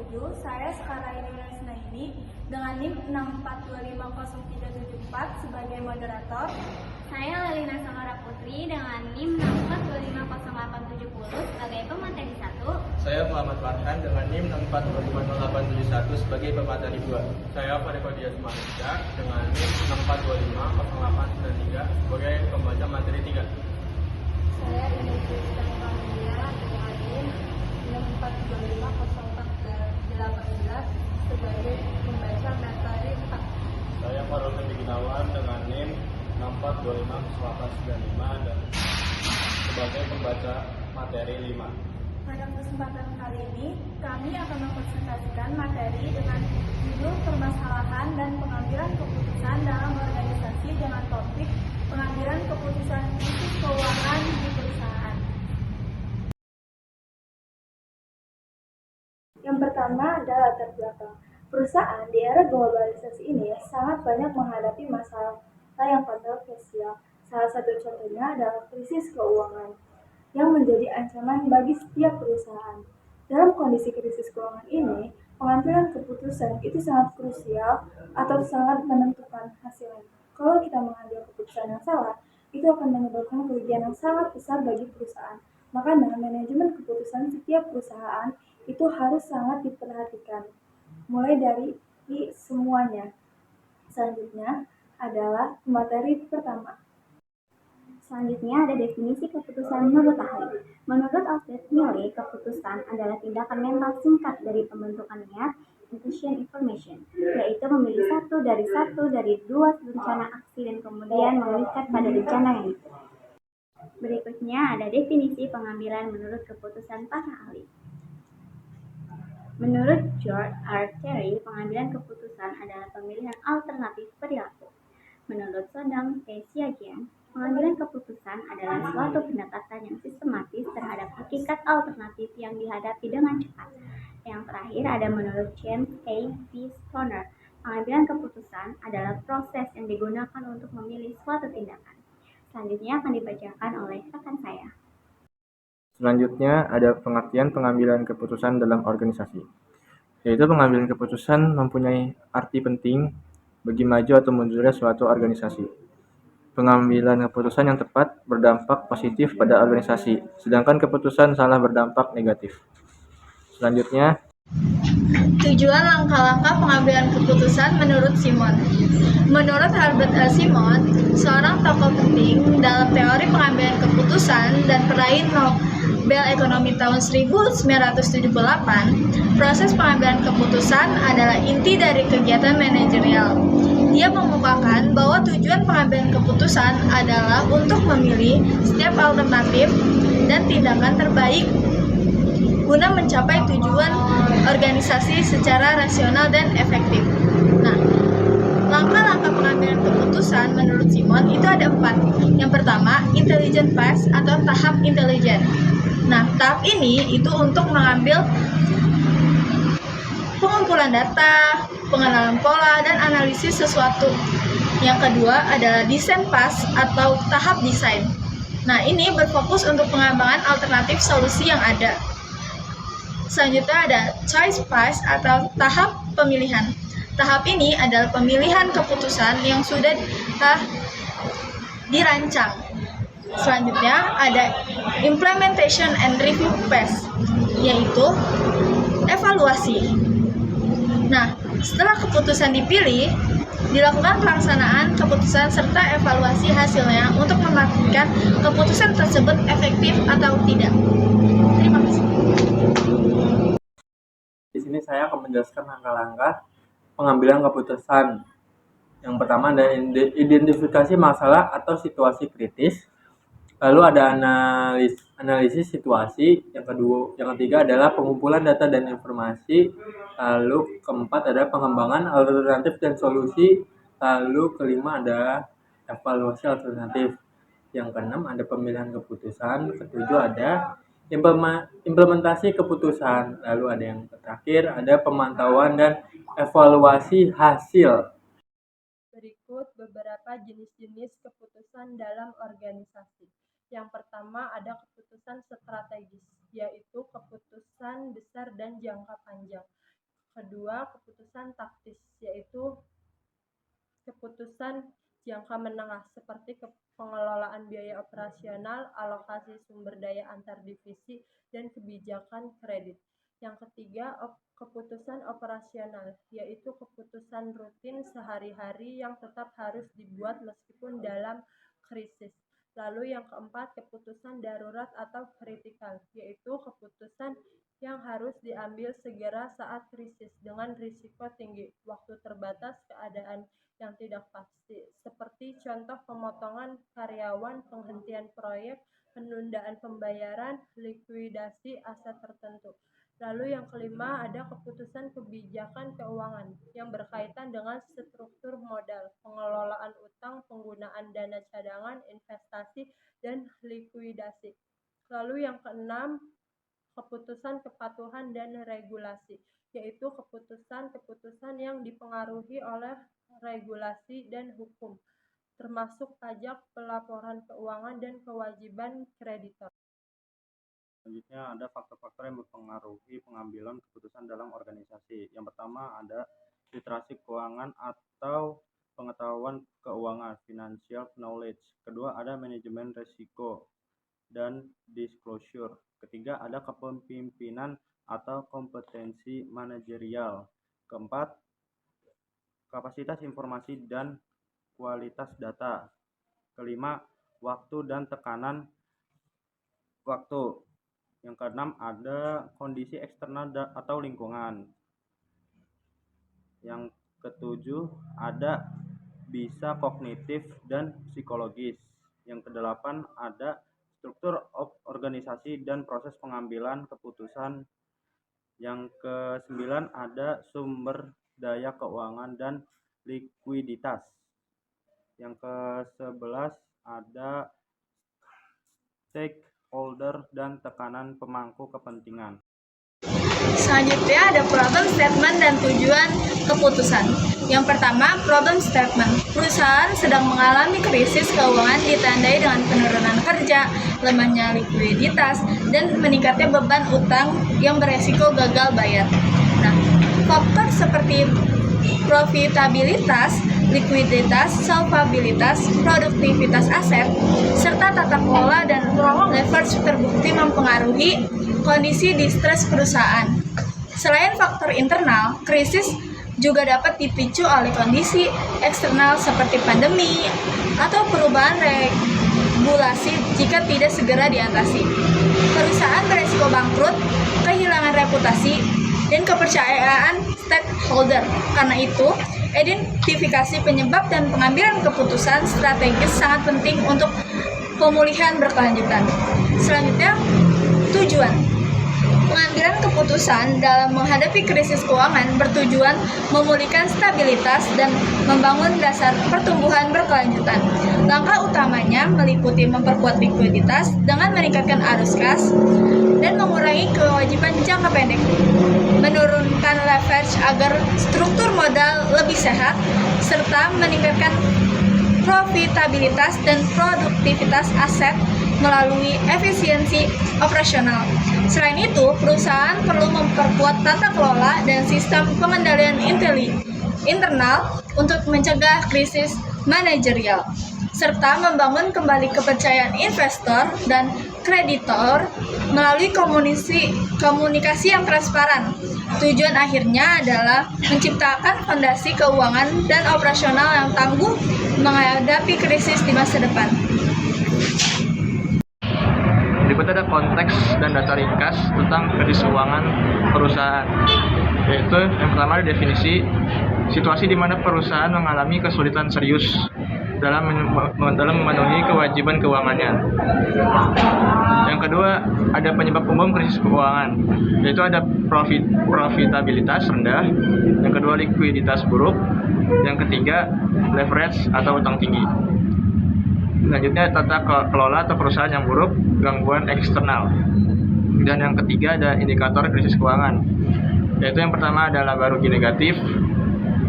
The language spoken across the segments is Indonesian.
saya Sekaraini Lesnaini dengan NIM 642503774 sebagai moderator. Saya Lelina Samara Putri dengan NIM 642500870 sebagai pemateri 1. Saya Muhammad Farhan dengan NIM 642500871 sebagai pemateri 2. Saya Fariko Dias Mahardika dengan NIM 642500893 sebagai pembaca materi 3. Saya Indah Kamila dengan NIM 6425018 sebagai pembaca materi 4. Saya Farul Gunawan dengan NIM 642500895 dan sebagai pembaca materi 5. Pada kesempatan kali ini, kami akan mempresentasikan materi dengan judul permasalahan dan pengambilan keputusan dalam organisasi dengan topik pengambilan keputusan krisis keuangan di perusahaan. Yang pertama adalah latar belakang. Perusahaan di era globalisasi ini sangat banyak menghadapi masalah yang kontroversial. Salah satu contohnya adalah krisis keuangan yang menjadi ancaman bagi setiap perusahaan. Dalam kondisi krisis keuangan ini, pengambilan keputusan itu sangat krusial atau sangat menentukan hasilnya. Kalau kita mengambil keputusan yang salah, itu akan menyebabkan kerugian yang sangat besar bagi perusahaan. Maka dalam manajemen keputusan setiap perusahaan itu harus sangat diperhatikan, mulai dari semuanya. Selanjutnya adalah materi pertama. Selanjutnya ada definisi keputusan menurut ahli. Menurut Alfred Mille, keputusan adalah tindakan mental singkat dari pembentukan niat, intuition information, yaitu memilih satu dari dua rencana aksi dan kemudian mengikat pada rencana yang itu. Berikutnya ada definisi pengambilan menurut keputusan para ahli. Menurut George R. Terry, pengambilan keputusan adalah pemilihan alternatif perilaku. Menurut Sodam P. Siagian, pengambilan keputusan adalah suatu pendekatan yang sistematis terhadap hakikat alternatif yang dihadapi dengan cepat. Yang terakhir ada menurut James A. V. Stoner, pengambilan keputusan adalah proses yang digunakan untuk memilih suatu tindakan. Selanjutnya akan dibacakan oleh rekan saya. Selanjutnya ada pengertian pengambilan keputusan dalam organisasi, yaitu pengambilan keputusan mempunyai arti penting bagi maju atau mundurnya suatu organisasi. Pengambilan keputusan yang tepat berdampak positif pada organisasi, sedangkan keputusan salah berdampak negatif. Selanjutnya, Tujuan langkah-langkah pengambilan keputusan menurut Simon. Menurut Herbert L. Simon, seorang tokoh penting dalam teori pengambilan keputusan dan peraih Nobel Ekonomi tahun 1978, proses pengambilan keputusan adalah inti dari kegiatan manajerial. Dia mengemukakan bahwa tujuan pengambilan keputusan adalah untuk memilih setiap alternatif dan tindakan terbaik guna mencapai tujuan organisasi secara rasional dan efektif. Nah, langkah-langkah pengambilan keputusan menurut Simon itu ada 4. Yang pertama, intelligent phase atau tahap intelijen. Nah, tahap ini itu untuk mengambil pengumpulan data, pengenalan pola, dan analisis sesuatu. Yang kedua adalah design phase atau tahap desain. Nah, ini berfokus untuk pengembangan alternatif solusi yang ada. Selanjutnya ada choice phase atau tahap pemilihan. Tahap ini adalah pemilihan keputusan yang sudah dirancang. Selanjutnya ada implementation and review phase, yaitu evaluasi. Nah, setelah keputusan dipilih, dilakukan pelaksanaan keputusan serta evaluasi hasilnya untuk memastikan keputusan tersebut efektif atau tidak. Terima kasih. di sini saya akan menjelaskan langkah-langkah pengambilan keputusan. Yang pertama ada identifikasi masalah atau situasi kritis. Lalu ada analisis situasi. Yang ketiga adalah pengumpulan data dan informasi. Lalu keempat ada pengembangan alternatif dan solusi. Lalu kelima ada evaluasi alternatif. Yang keenam ada pemilihan keputusan. Ketujuh ada implementasi keputusan. Lalu ada yang terakhir ada pemantauan dan evaluasi hasil. Berikut beberapa jenis-jenis keputusan dalam organisasi. Yang pertama ada keputusan strategis, yaitu keputusan besar dan jangka panjang. kedua, keputusan taktis, yaitu keputusan jangka menengah seperti pengelolaan biaya operasional, alokasi sumber daya antar divisi, dan kebijakan kredit. Yang ketiga, keputusan operasional, yaitu keputusan rutin sehari-hari yang tetap harus dibuat meskipun dalam krisis. Lalu yang keempat, keputusan darurat atau kritikal, yaitu keputusan yang harus diambil segera saat krisis dengan risiko tinggi, waktu terbatas, keadaan yang tidak pasti, seperti contoh pemotongan karyawan, penghentian proyek, penundaan pembayaran, likuidasi aset tertentu. Lalu yang kelima, ada keputusan kebijakan keuangan yang berkaitan dengan struktur modal, pengelolaan utang, penggunaan dana cadangan, investasi, dan likuidasi. Lalu yang keenam, keputusan kepatuhan dan regulasi, yaitu keputusan-keputusan yang dipengaruhi oleh regulasi dan hukum, termasuk pajak, pelaporan keuangan, dan kewajiban kreditor. Selanjutnya ada faktor-faktor yang mempengaruhi pengambilan keputusan dalam organisasi. Yang pertama ada literasi keuangan atau pengetahuan keuangan, financial knowledge. Kedua ada manajemen risiko dan disclosure. Ketiga ada kepemimpinan atau kompetensi manajerial. Keempat, kapasitas informasi dan kualitas data. Kelima, waktu dan tekanan waktu. Yang keenam ada kondisi eksternal atau lingkungan. Yang ketujuh ada bisa kognitif dan psikologis. Yang kedelapan ada struktur organisasi dan proses pengambilan keputusan. Yang kesembilan ada sumber daya keuangan dan likuiditas. Yang ke-11 ada stakeholder dan tekanan pemangku kepentingan. Selanjutnya ada problem statement dan tujuan keputusan. Yang pertama, problem statement. Perusahaan sedang mengalami krisis keuangan ditandai dengan penurunan kerja, lemahnya likuiditas, dan meningkatnya beban utang yang beresiko gagal bayar. Nah, faktor seperti profitabilitas, likuiditas, solvabilitas, produktivitas aset, serta tata kelola dan leverage terbukti mempengaruhi kondisi distres perusahaan. Selain faktor internal, krisis juga dapat dipicu oleh kondisi eksternal seperti pandemi atau perubahan regulasi jika tidak segera diatasi. Perusahaan beresiko bangkrut, kehilangan reputasi, dan kepercayaan stakeholder. Karena itu, identifikasi penyebab dan pengambilan keputusan strategis sangat penting untuk pemulihan berkelanjutan. Selanjutnya, tujuan. Pengambilan keputusan dalam menghadapi krisis keuangan bertujuan memulihkan stabilitas dan membangun dasar pertumbuhan berkelanjutan. Langkah utamanya meliputi memperkuat likuiditas dengan meningkatkan arus kas dan mengurangi kewajiban jangka pendek, menurunkan leverage agar struktur modal lebih sehat, serta meningkatkan profitabilitas dan produktivitas aset melalui efisiensi operasional. Selain itu, perusahaan perlu memperkuat tata kelola dan sistem pengendalian internal untuk mencegah krisis manajerial, serta membangun kembali kepercayaan investor dan kreditor melalui komunikasi yang transparan. Tujuan akhirnya adalah menciptakan fondasi keuangan dan operasional yang tangguh menghadapi krisis di masa depan. Berikut ada konteks dan data ringkas tentang krisis keuangan perusahaan, yaitu yang pertama ada definisi situasi di mana perusahaan mengalami kesulitan serius dalam memenuhi kewajiban keuangannya. Yang kedua ada penyebab umum krisis keuangan, yaitu ada profitabilitas rendah, yang kedua likuiditas buruk, yang ketiga leverage atau utang tinggi. Selanjutnya tata kelola atau perusahaan yang buruk, gangguan eksternal. Dan yang ketiga ada indikator krisis keuangan, yaitu yang pertama adalah laba rugi negatif,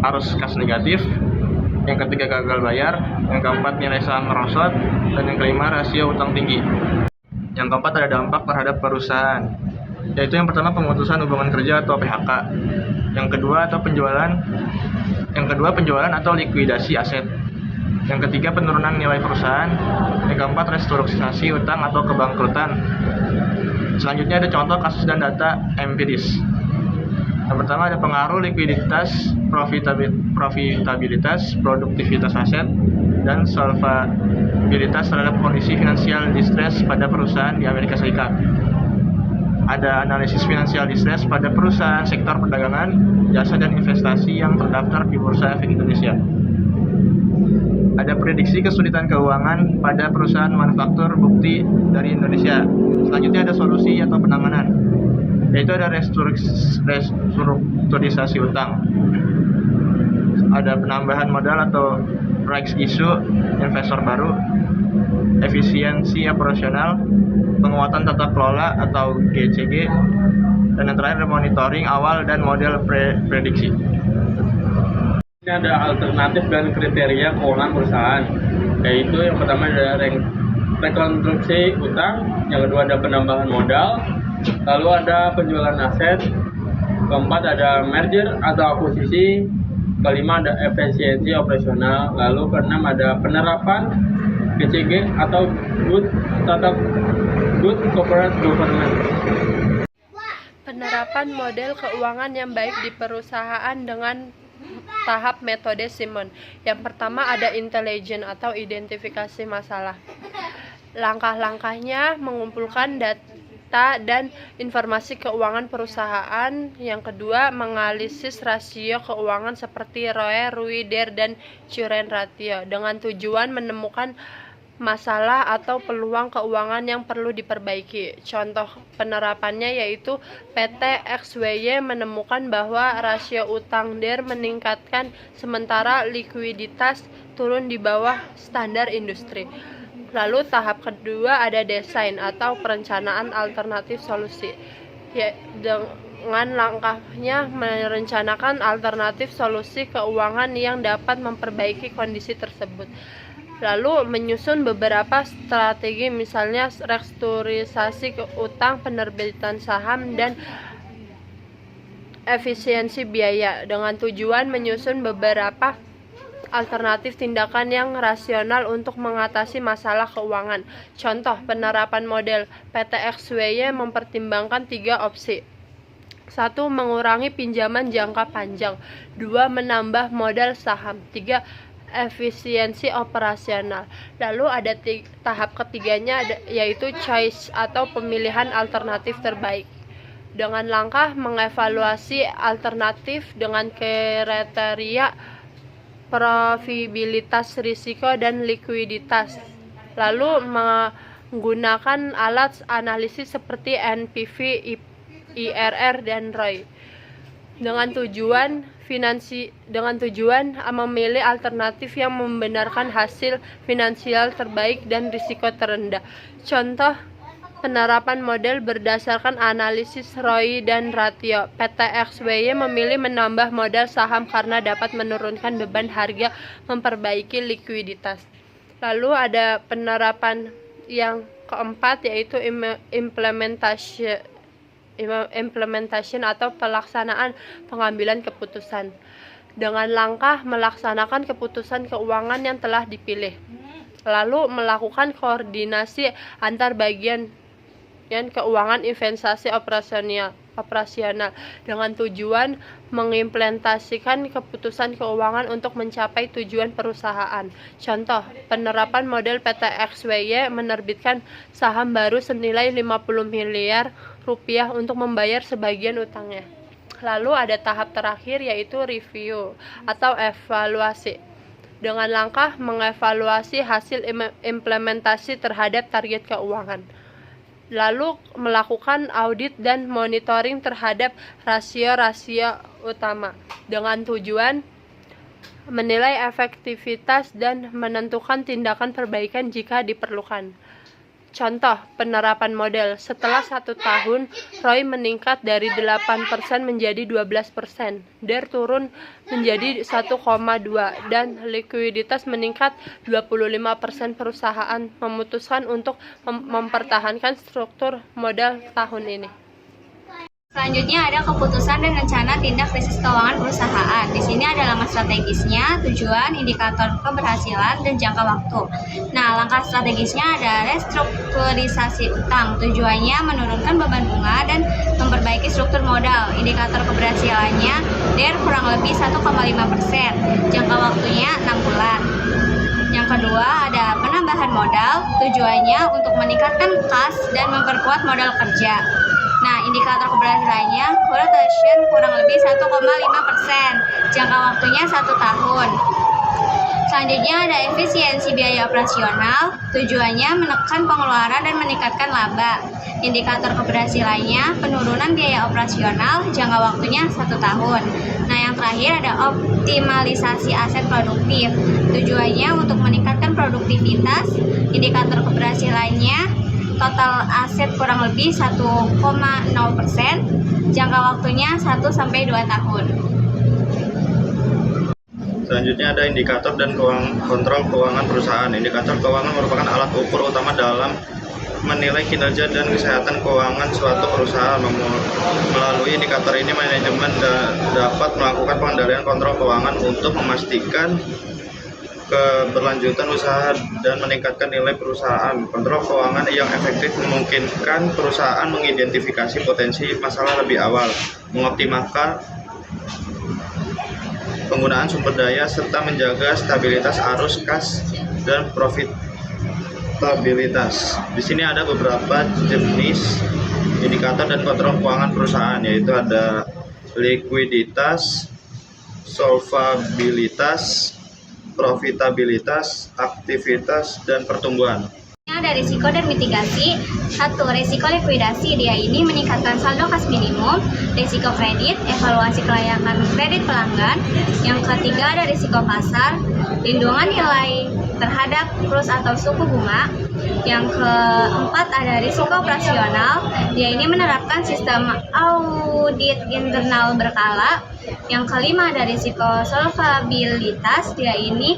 arus kas negatif, yang ketiga gagal bayar, yang keempat nilai saham merosot, dan yang kelima rasio utang tinggi. Yang keempat ada dampak terhadap perusahaan, yaitu yang pertama pemutusan hubungan kerja atau PHK, yang kedua penjualan atau likuidasi aset, yang ketiga penurunan nilai perusahaan, yang keempat restrukturisasi utang atau kebangkrutan. Selanjutnya ada contoh kasus dan data empiris. Yang pertama ada pengaruh likuiditas, profitabilitas, produktivitas aset, dan solvabilitas terhadap kondisi finansial distress pada perusahaan di Amerika Serikat. Ada analisis finansial distress pada perusahaan sektor perdagangan, jasa, dan investasi yang terdaftar di Bursa Efek Indonesia. Ada prediksi kesulitan keuangan pada perusahaan manufaktur bukti dari Indonesia. Selanjutnya ada solusi atau penanganan, yaitu ada restrukturisasi utang, ada penambahan modal atau rights issue investor baru, efisiensi operasional, penguatan tata kelola atau GCG, dan yang terakhir monitoring awal dan model prediksi. Ini ada alternatif dan kriteria keuangan perusahaan, yaitu yang pertama ada rekonstruksi utang, yang kedua ada penambahan modal, lalu ada penjualan aset, keempat ada merger atau akuisisi, kelima ada efisiensi operasional, lalu keenam ada penerapan GCG atau Good Corporate Governance. Penerapan model keuangan yang baik di perusahaan dengan tahap metode Simon. Yang pertama ada intelligence atau identifikasi masalah. Langkah-langkahnya mengumpulkan data dan informasi keuangan perusahaan. Yang kedua, menganalisis rasio keuangan seperti ROE, ROI, DER, dan current ratio dengan tujuan menemukan masalah atau peluang keuangan yang perlu diperbaiki. Contoh penerapannya yaitu PT XWY menemukan bahwa rasio utang DER meningkatkan sementara likuiditas turun di bawah standar industri. Lalu tahap kedua ada desain atau perencanaan alternatif solusi. Ya, dengan langkahnya merencanakan alternatif solusi keuangan yang dapat memperbaiki kondisi tersebut. Lalu menyusun beberapa strategi, misalnya restrukturisasi utang, penerbitan saham, dan efisiensi biaya dengan tujuan menyusun beberapa alternatif tindakan yang rasional untuk mengatasi masalah keuangan. Contoh penerapan model PT XWY mempertimbangkan 3 opsi. 1. Mengurangi pinjaman jangka panjang. 2. Menambah modal saham. 3. Efisiensi operasional. Lalu ada tahap ketiganya yaitu choice atau pemilihan alternatif terbaik. Dengan langkah mengevaluasi alternatif dengan kriteria profitabilitas, risiko, dan likuiditas. Lalu menggunakan alat analisis seperti NPV, IRR, dan ROI. Dengan tujuan memilih alternatif yang membenarkan hasil finansial terbaik dan risiko terendah. Contoh penerapan model berdasarkan analisis ROI dan ratio. PT XWY memilih menambah modal saham karena dapat menurunkan beban harga, memperbaiki likuiditas. Lalu ada penerapan yang keempat yaitu implementation atau pelaksanaan pengambilan keputusan. Dengan langkah melaksanakan keputusan keuangan yang telah dipilih. Lalu melakukan koordinasi antar bagian keuangan, investasi, operasional dengan tujuan mengimplementasikan keputusan keuangan untuk mencapai tujuan perusahaan. Contoh, penerapan model PT XWY menerbitkan saham baru senilai 50 miliar rupiah untuk membayar sebagian utangnya. Lalu ada tahap terakhir yaitu review atau evaluasi. Dengan langkah mengevaluasi hasil implementasi terhadap target keuangan. Lalu melakukan audit dan monitoring terhadap rasio-rasio utama dengan tujuan menilai efektivitas dan menentukan tindakan perbaikan jika diperlukan. Contoh penerapan model, setelah 1 tahun ROI meningkat dari 8% menjadi 12%, DER turun menjadi 1,2 dan likuiditas meningkat 25%. Perusahaan memutuskan untuk mempertahankan struktur modal tahun ini. Selanjutnya ada keputusan dan rencana tindak krisis keuangan perusahaan. Di sini ada langkah strategisnya, tujuan, indikator keberhasilan, dan jangka waktu. Nah, langkah strategisnya ada restrukturisasi utang. Tujuannya menurunkan beban bunga dan memperbaiki struktur modal. Indikator keberhasilannya DER kurang lebih 1,5%. Jangka waktunya 6 bulan. Yang kedua ada penambahan modal. Tujuannya untuk meningkatkan kas dan memperkuat modal kerja. Nah, indikator keberhasilannya rotation kurang lebih 1,5%. Jangka waktunya 1 tahun. Selanjutnya ada efisiensi biaya operasional. Tujuannya menekan pengeluaran dan meningkatkan laba. Indikator keberhasilannya penurunan biaya operasional. Jangka waktunya 1 tahun. Nah, yang terakhir ada optimalisasi aset produktif. Tujuannya untuk meningkatkan produktivitas. Indikator keberhasilannya total aset kurang lebih 1,0%, jangka waktunya 1-2 tahun. Selanjutnya ada indikator dan kontrol keuangan perusahaan. Indikator keuangan merupakan alat ukur utama dalam menilai kinerja dan kesehatan keuangan suatu perusahaan. Melalui indikator ini, manajemen dapat melakukan pengendalian kontrol keuangan untuk memastikan keberlanjutan usaha dan meningkatkan nilai perusahaan. Kontrol keuangan yang efektif memungkinkan perusahaan mengidentifikasi potensi masalah lebih awal, mengoptimalkan penggunaan sumber daya, serta menjaga stabilitas arus kas dan profitabilitas. Di sini ada beberapa jenis indikator dan kontrol keuangan perusahaan, yaitu ada likuiditas, solvabilitas, profitabilitas, aktivitas, dan pertumbuhan. Ada risiko dan mitigasi. 1. Risiko likuidasi, dia ini meningkatkan saldo kas minimum. Risiko kredit, evaluasi kelayakan kredit pelanggan. Yang ketiga ada risiko pasar, lindungan nilai terhadap kurs atau suku bunga. Yang keempat ada risiko operasional, dia ini menerapkan sistem audit internal berkala. Yang kelima ada risiko solvabilitas, dia ini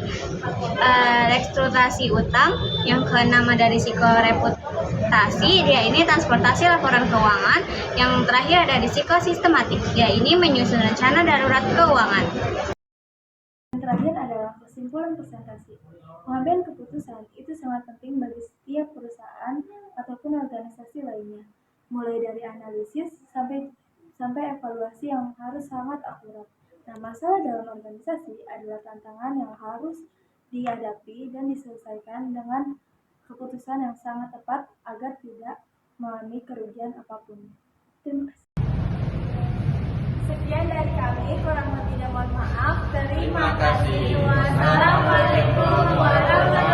restrukturisasi utang. Yang keenam ada risiko reputasi, dia ini transportasi laporan keuangan. Yang terakhir ada risiko sistematik, dia ini menyusun rencana darurat keuangan. Yang terakhir adalah kesimpulan presentasi. Pengambilan keputusan itu sangat penting bagi setiap perusahaan ataupun organisasi lainnya, mulai dari analisis sampai evaluasi yang harus sangat akurat. Nah, masalah dalam organisasi adalah tantangan yang harus dihadapi dan diselesaikan dengan keputusan yang sangat tepat agar tidak mengalami kerugian apapun. Terima kasih. Sekian dari kami, kurang lebihnya mohon maaf. Terima kasih. Wassalamualaikum warahmatullahi wabarakatuh.